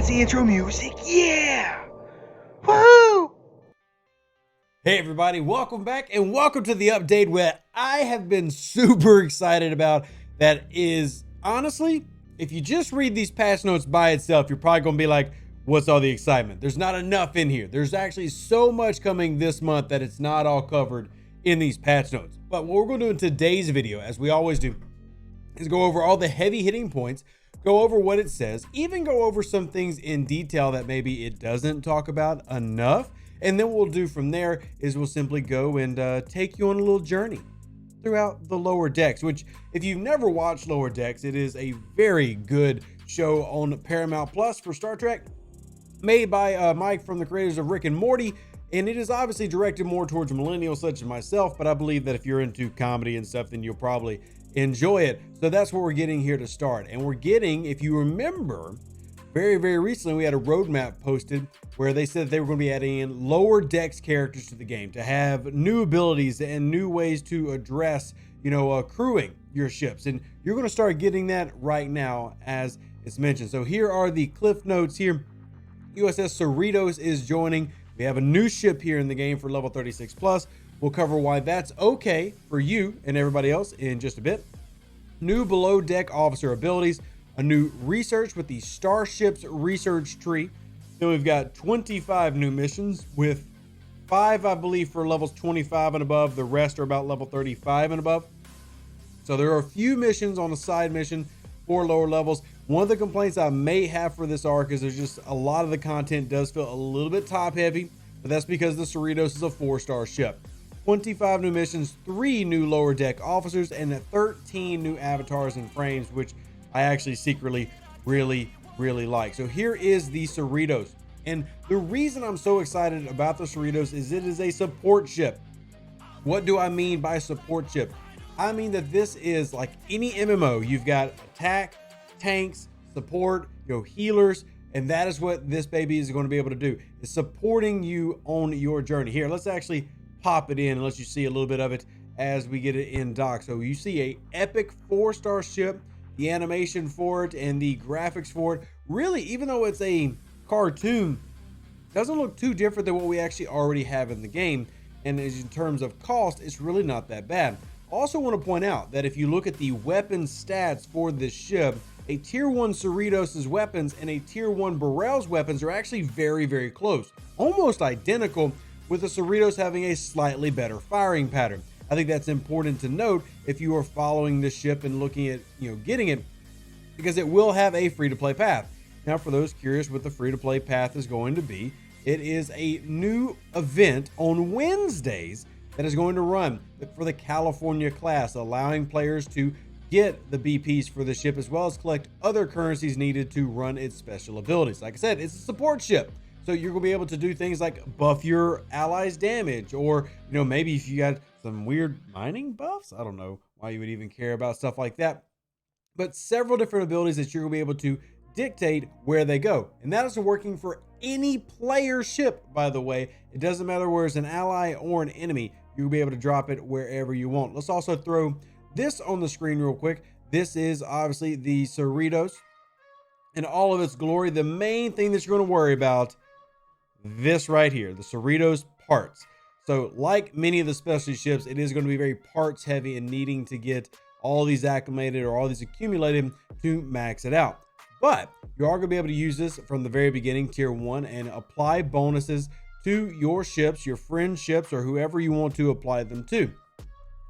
fancy intro music. Yeah! Woohoo! Hey everybody, welcome back and welcome to the update where I have been super excited about. That is, honestly, if you just read these patch notes by itself, you're probably gonna be like, what's all the excitement? There's not enough in here. There's actually so much coming this month that it's not all covered in these patch notes. But what we're gonna do in today's video, as we always do, is go over all the heavy hitting points, go over what it says, even go over some things in detail that maybe it doesn't talk about enough. And then what we'll do from there is we'll simply go and take you on a little journey throughout the Lower Decks, which if you've never watched Lower Decks, it is a very good show on Paramount Plus for Star Trek, made by Mike from the creators of Rick and Morty. And it is obviously directed more towards millennials such as myself, but I believe that if you're into comedy and stuff, then you'll probably enjoy it. So that's what we're getting here to start. And we're getting, if you remember, very recently we had a roadmap posted where they said they were going to be adding in Lower Decks characters to the game to have new abilities and new ways to address, crewing your ships. And you're going to start getting that right now as it's mentioned. So here are the cliff notes here. USS Cerritos is joining. We have a new ship here in the game for level 36 plus. We'll cover why that's okay for you and everybody else in just a bit. New below deck officer abilities, a new research with the Starships research tree. Then we've got 25 new missions with 5, I believe, for levels 25 and above. The rest are about level 35 and above. So there are a few missions on the side mission for lower levels. One of the complaints I may have for this arc is there's just a lot of the content does feel a little bit top heavy, but that's because the Cerritos is a 4-star ship. 25 new missions, 3 new lower deck officers, and 13 new avatars and frames, which I actually secretly really like. So here is the Cerritos. And the reason I'm so excited about the Cerritos is it is a support ship. What do I mean by support ship? I mean that this is like any MMO. You've got attack, tanks, support, healers, and that is what this baby is going to be able to do. Is supporting you on your journey. Here, let's actually pop it in and let you see a little bit of it as we get it in dock. So you see a epic 4-star ship, the animation for it and the graphics for it. Really, even though it's a cartoon, doesn't look too different than what we actually already have in the game. And in terms of cost, it's really not that bad. Also want to point out that if you look at the weapon stats for this ship, a tier 1 Cerritos' weapons and a tier 1 Burrell's weapons are actually very close, almost identical, with the Cerritos having a slightly better firing pattern. I think that's important to note if you are following this ship and looking at, getting it, because it will have a free-to-play path. Now, for those curious what the free-to-play path is going to be, it is a new event on Wednesdays that is going to run for the California class, allowing players to get the BPs for the ship as well as collect other currencies needed to run its special abilities. Like I said, it's a support ship. So you're going to be able to do things like buff your allies' damage, or, maybe if you got some weird mining buffs, I don't know why you would even care about stuff like that. But several different abilities that you're going to be able to dictate where they go. And that is working for any player ship, by the way. It doesn't matter where it's an ally or an enemy. You'll be able to drop it wherever you want. Let's also throw this on the screen real quick. This is obviously the Cerritos in all of its glory. The main thing that you're going to worry about, this right here, the Cerritos parts. So like many of the specialty ships, it is going to be very parts heavy and needing to get all these acclimated or all these accumulated to max it out. But you are going to be able to use this from the very beginning, tier 1, and apply bonuses to your ships, your friend ships, or whoever you want to apply them to.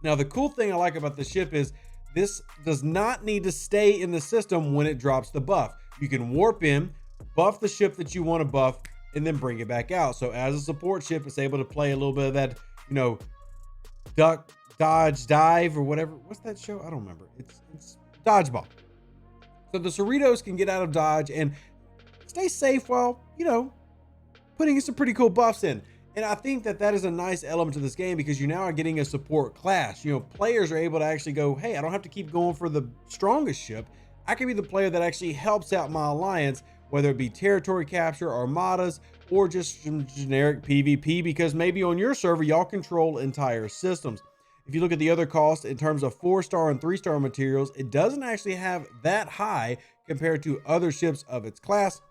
Now, the cool thing I like about the ship is this does not need to stay in the system when it drops the buff. You can warp in, buff the ship that you want to buff, and then bring it back out. So as a support ship, it's able to play a little bit of that, duck, dodge, dive, or whatever. What's that show? I don't remember. It's dodgeball. So the Cerritos can get out of dodge and stay safe while, putting some pretty cool buffs in. And I think that is a nice element to this game because you now are getting a support class. Players are able to actually go, hey, I don't have to keep going for the strongest ship. I can be the player that actually helps out my alliance, whether it be territory capture, armadas, or just some generic PvP, because maybe on your server, y'all control entire systems. If you look at the other costs in terms of 4-star and 3-star materials, it doesn't actually have that high compared to other ships of its class.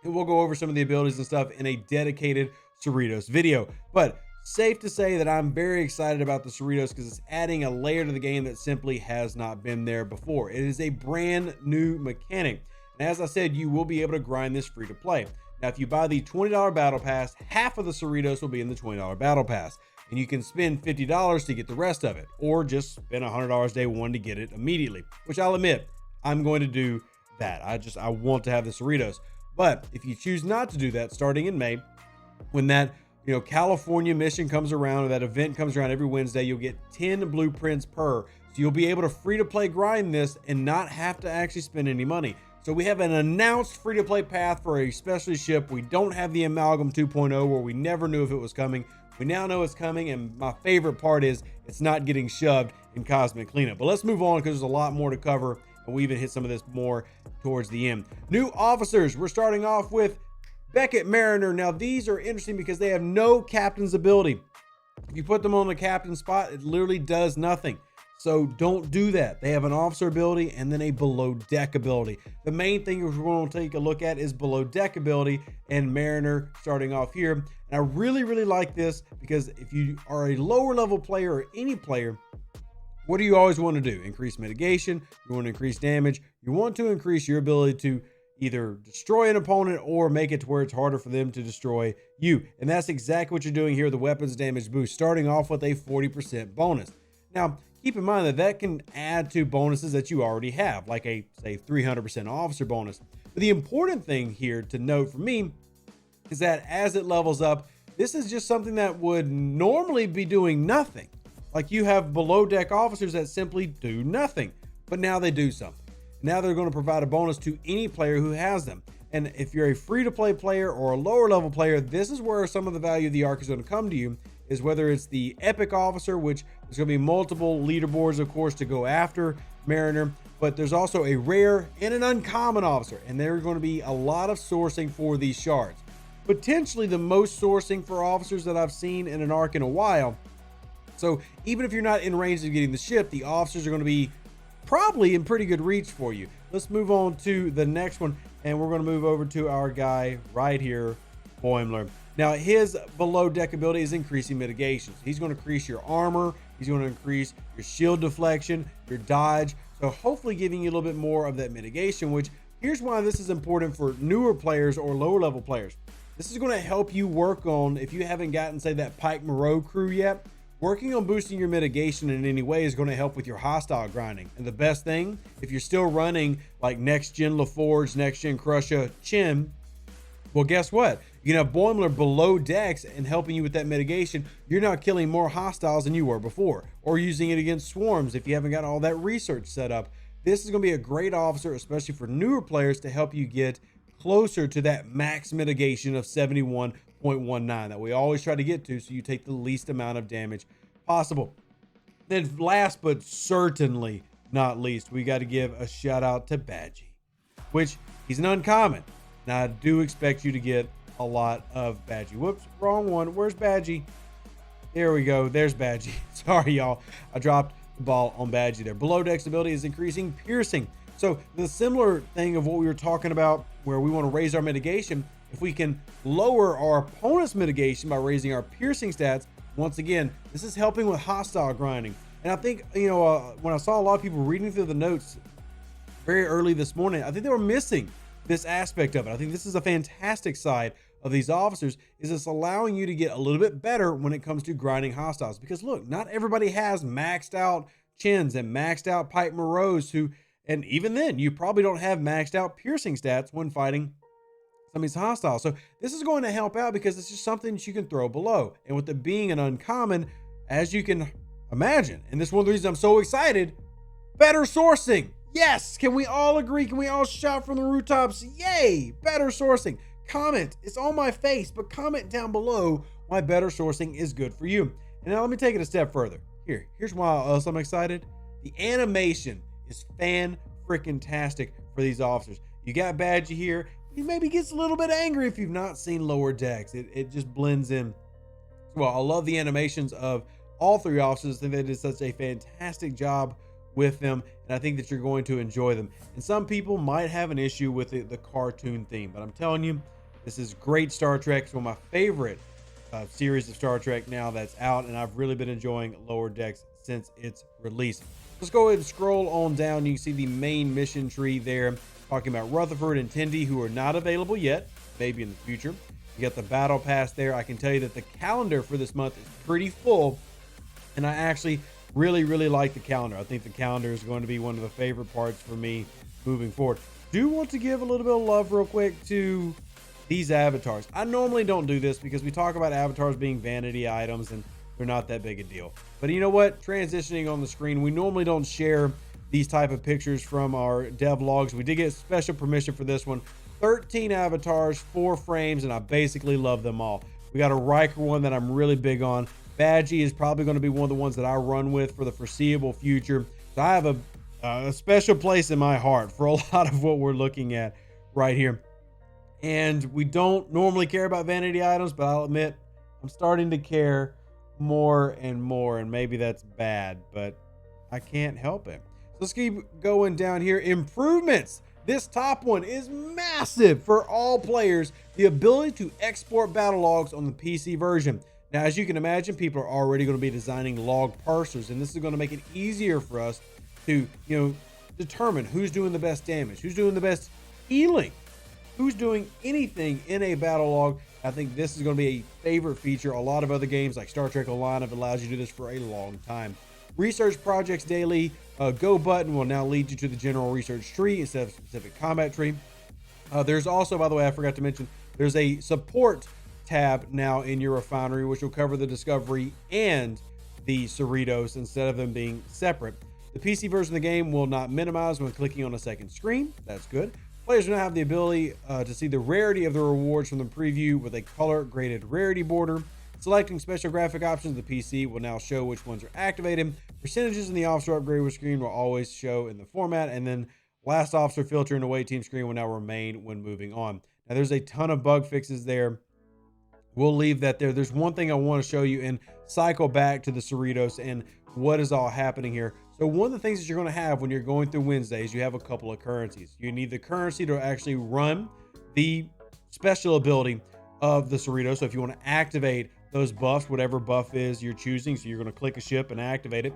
and we'll go over some of the abilities and stuff in a dedicated Cerritos video. But safe to say that I'm very excited about the Cerritos because it's adding a layer to the game that simply has not been there before. It is a brand new mechanic. And as I said, you will be able to grind this free to play. Now, if you buy the $20 battle pass, half of the Cerritos will be in the $20 battle pass. And you can spend $50 to get the rest of it, or just spend $100 day one to get it immediately, which I'll admit, I'm going to do that. I want to have the Cerritos. But if you choose not to do that, starting in May, when that California mission comes around, or that event comes around every Wednesday, you'll get 10 blueprints per. So you'll be able to free to play grind this and not have to actually spend any money. So we have an announced free to play path for a specialty ship. We don't have the Amalgam 2.0 where we never knew if it was coming. We now know it's coming, and my favorite part is it's not getting shoved in Cosmic Cleanup. But let's move on because there's a lot more to cover, and we even hit some of this more towards the end. New officers. We're starting off with Beckett Mariner. Now, these are interesting because they have no captain's ability. If you put them on the captain spot, it literally does nothing. So don't do that. They have an officer ability and then a below deck ability. The main thing we're going to take a look at is below deck ability and Mariner starting off here. And I really like this because if you are a lower level player or any player, what do you always want to do? Increase mitigation. You want to increase damage. You want to increase your ability to either destroy an opponent or make it to where it's harder for them to destroy you. And that's exactly what you're doing here with the weapons damage boost, starting off with a 40% bonus. Now, keep in mind that that can add to bonuses that you already have, like a, say, 300% officer bonus. But the important thing here to note for me is that as it levels up, this is just something that would normally be doing nothing. Like you have below deck officers that simply do nothing, but now they do something. Now they're going to provide a bonus to any player who has them. And if you're a free to play player or a lower level player, this is where some of the value of the arc is going to come to you, is whether it's the epic officer, which there's going to be multiple leaderboards, of course, to go after Mariner, but there's also a rare and an uncommon officer, and there's going to be a lot of sourcing for these shards. Potentially the most sourcing for officers that I've seen in an arc in a while. So even if you're not in range of getting the ship, the officers are going to be probably in pretty good reach for you. Let's move on to the next one, and we're going to move over to our guy right here, Boimler. Now, his below deck ability is increasing mitigations. He's going to increase your armor. He's going to increase your shield deflection, your dodge. So hopefully giving you a little bit more of that mitigation, which here's why this is important for newer players or lower level players. This is going to help you work on, if you haven't gotten, say, that Pike Moreau crew yet, working on boosting your mitigation in any way is going to help with your hostile grinding. And the best thing, if you're still running like next gen LaForge, next gen Crusher, Chin, well, guess what? You can have Boimler below decks and helping you with that mitigation. You're now killing more hostiles than you were before, or using it against swarms if you haven't got all that research set up. This is going to be a great officer, especially for newer players, to help you get closer to that max mitigation of 71.19 that we always try to get to, so you take the least amount of damage possible. Then last but certainly not least, we got to give a shout out to Badgie, which he's an uncommon. Now I do expect you to get a lot of Badgie. Whoops, wrong one. Where's Badgie? There we go. There's Badgie. Sorry, y'all. I dropped the ball on Badgie there. Below deck's ability is increasing piercing. So the similar thing of what we were talking about where we want to raise our mitigation, if we can lower our opponent's mitigation by raising our piercing stats, once again, this is helping with hostile grinding. And I think, when I saw a lot of people reading through the notes very early this morning, I think they were missing this aspect of it. I think this is a fantastic side of these officers, is it's allowing you to get a little bit better when it comes to grinding hostiles. Because look, not everybody has maxed out Chins and maxed out Pipe Moreaus and even then, you probably don't have maxed out piercing stats when fighting some of these hostiles. So this is going to help out because it's just something that you can throw below. And with it being an uncommon, as you can imagine, and this is one of the reasons I'm so excited, better sourcing. Yes, can we all agree? Can we all shout from the rooftops? Yay, better sourcing. Comment, it's on my face, but comment down below why better sourcing is good for you. And now let me take it a step further. Here's why else I'm excited. The animation is fan-freaking-tastic for these officers. You got Badgie here. He maybe gets a little bit angry if you've not seen lower decks. It just blends in. Well, I love the animations of all three officers. I think they did such a fantastic job with them, and I think that you're going to enjoy them. And some people might have an issue with the cartoon theme, but I'm telling you, This is great Star Trek. It's one of my favorite series of Star Trek now that's out, and I've really been enjoying Lower Decks since its release. Let's go ahead and scroll on down. You can see the main mission tree there, talking about Rutherford and Tendi, who are not available yet, maybe in the future. You got the battle pass there. I can tell you that the calendar for this month is pretty full, and I actually really like the calendar. I think the calendar is going to be one of the favorite parts for me moving forward. Do want to give a little bit of love real quick to these avatars. I normally don't do this because we talk about avatars being vanity items and they're not that big a deal. But you know what? Transitioning on the screen, we normally don't share these type of pictures from our dev logs. We did get special permission for this one. 13 avatars, 4 frames, and I basically love them all. We got a Riker one that I'm really big on. Badgie is probably going to be one of the ones that I run with for the foreseeable future. So I have a special place in my heart for a lot of what we're looking at right here. And we don't normally care about vanity items, but I'll admit I'm starting to care more and more, and maybe that's bad, but I can't help it. So let's keep going down here. Improvements. This top one is massive for all players. The ability to export battle logs on the PC version. Now, as you can imagine, people are already going to be designing log parsers, and this is going to make it easier for us to, determine who's doing the best damage, who's doing the best healing, who's doing anything in a battle log. I think this is going to be a favorite feature. A lot of other games like Star Trek Online have allowed you to do this for a long time. Research projects daily. Go button will now lead you to the general research tree instead of specific combat tree. There's also, by the way, I forgot to mention, there's a support tab now in your refinery, which will cover the Discovery and the Cerritos instead of them being separate. The PC version of the game will not minimize when clicking on a second screen. That's good. Players will now have the ability to see the rarity of the rewards from the preview with a color graded rarity border. Selecting special graphic options, the PC will now show which ones are activated. Percentages in the officer upgrade screen will always show in the format, and then last officer filter and away team screen will now remain when moving on. Now there's a ton of bug fixes there. We'll leave that there. There's one thing I want to show you and cycle back to the Cerritos and what is all happening here. So one of the things that you're going to have when you're going through Wednesdays, you have a couple of currencies. You need the currency to actually run the special ability of the Cerritos. So if you want to activate those buffs, whatever buff is you're choosing, so you're going to click a ship and activate it.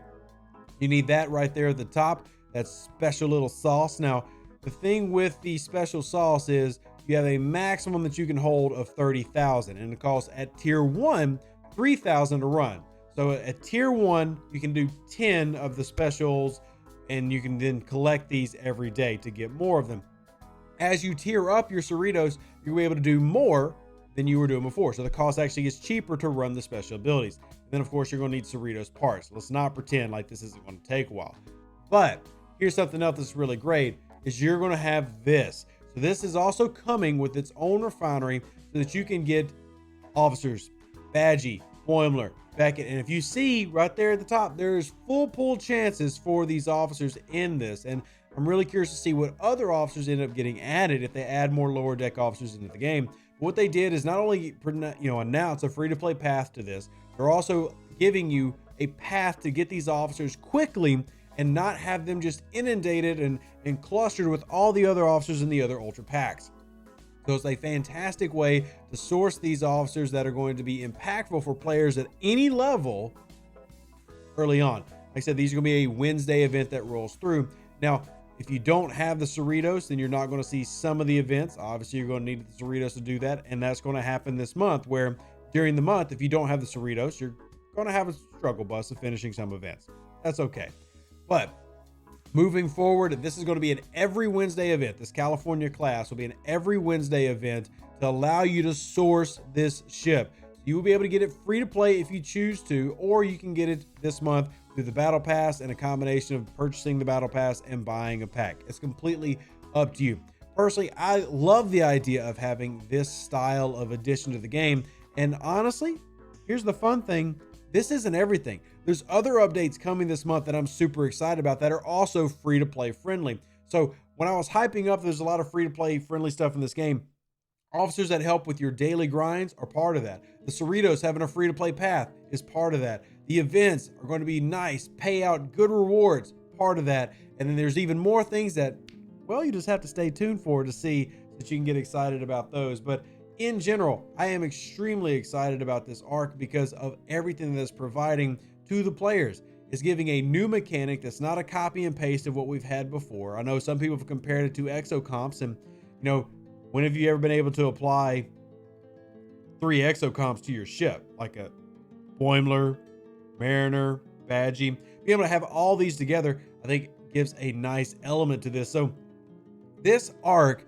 You need that right there at the top. That special little sauce. Now, the thing with the special sauce is you have a maximum that you can hold of 30,000, and it costs at tier 1 3,000 to run. So at tier 1 you can do 10 of the specials, and you can then collect these every day to get more of them. As you tier up your Cerritos, you'll be able to do more than you were doing before. So the cost actually gets cheaper to run the special abilities. And then of course you're going to need Cerritos parts. Let's not pretend like this isn't going to take a while. But here's something else that's really great is you're going to have this. So this is also coming with its own refinery so that you can get officers, Badgie, Boimler, Beckett. And if you see right there at the top, there's full pull chances for these officers in this. And I'm really curious to see what other officers end up getting added if they add more lower deck officers into the game. But what they did is not only announce a free-to-play path to this, they're also giving you a path to get these officers quickly and not have them just inundated and clustered with all the other officers in the other ultra packs. So it's a fantastic way to source these officers that are going to be impactful for players at any level early on. Like I said, these are going to be a Wednesday event that rolls through. Now, if you don't have the Cerritos, then you're not going to see some of the events. Obviously, you're going to need the Cerritos to do that, and that's going to happen this month, where during the month, if you don't have the Cerritos, you're going to have a struggle bus of finishing some events. That's okay. But moving forward, this is going to be an every Wednesday event. This California class will be an every Wednesday event to allow you to source this ship. You will be able to get it free to play if you choose to, or you can get it this month through the Battle Pass and a combination of purchasing the Battle Pass and buying a pack. It's completely up to you. Personally, I love the idea of having this style of addition to the game. And honestly, here's the fun thing. This isn't everything. There's other updates coming this month that I'm super excited about that are also free to play friendly. So when I was hyping up, there's a lot of free to play friendly stuff in this game. Officers that help with your daily grinds are part of that. The Cerritos having a free to play path is part of that. The events are going to be nice, pay out good rewards, part of that. And then there's even more things that, well, you just have to stay tuned for to see that you can get excited about those. But in general, I am extremely excited about this arc because of everything that it's providing to the players. It's giving a new mechanic that's not a copy and paste of what we've had before. I know some people have compared it to exocomps, and when have you ever been able to apply 3 exocomps to your ship, like a Boimler, Mariner, Badgie? Being able to have all these together, I think gives a nice element to this. So this arc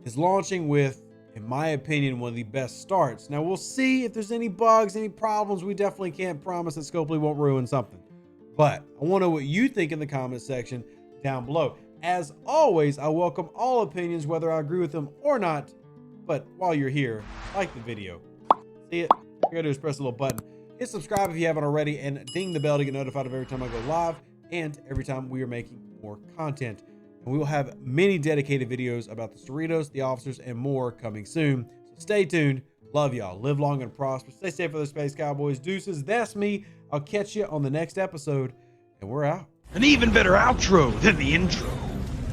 is launching with, in my opinion, one of the best starts. Now we'll see if there's any bugs, any problems. We definitely can't promise that Scopely won't ruin something, but I want to know what you think in the comment section down below. As always, I welcome all opinions, whether I agree with them or not. But while you're here, like the video. See it? All you gotta do is press the little button. Hit subscribe if you haven't already, and ding the bell to get notified of every time I go live and every time we are making more content. And we will have many dedicated videos about the Cerritos, the officers, and more coming soon. So stay tuned. Love y'all. Live long and prosper. Stay safe for the Space Cowboys. Deuces, that's me. I'll catch you on the next episode, and we're out. An even better outro than the intro.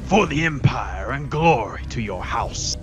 For the Empire and glory to your house.